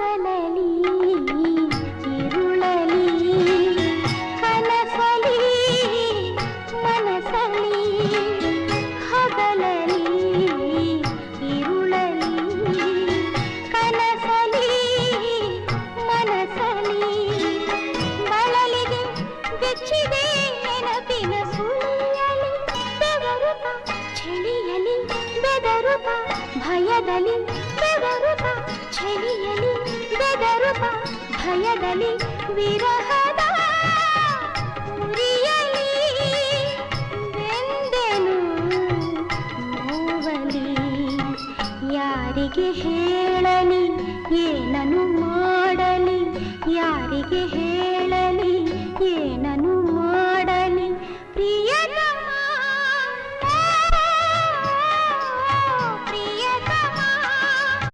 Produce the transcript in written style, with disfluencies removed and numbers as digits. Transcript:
ಹಗಲಲಿ ಇರುಳಲಿ ಕನಸಲಿ ಮನಸಲಿ ಹಗಲಲಿ ಇರುಳಲಿ ಕನಸಲಿ ಮನಸಲಿ ಬಳಲಿಗೆ ಬೆಚ್ಚಿದೆ ನೆನಪಿನ ಸುಳಿಯಲಿ ಬೆವರುತ ಚಳಿಯಲಿ ಬೆದರುತ ಭಯದಲ್ಲಿ ಬೆವರುತ ಚಳಿಯಲಿ ಬೆದರುತ ಭಯದಲ್ಲಿ ವಿರಹದ ಉರಿಯಲಿ ಬೆಂದೆನು ನೋವಲಿ ಯಾರಿಗೆ ಹೇಳಲಿ ಏನನ್ನು ಮಾಡಲಿ ಯಾರಿಗೆ ಹೇಳಲಿ ಏನನ್ನು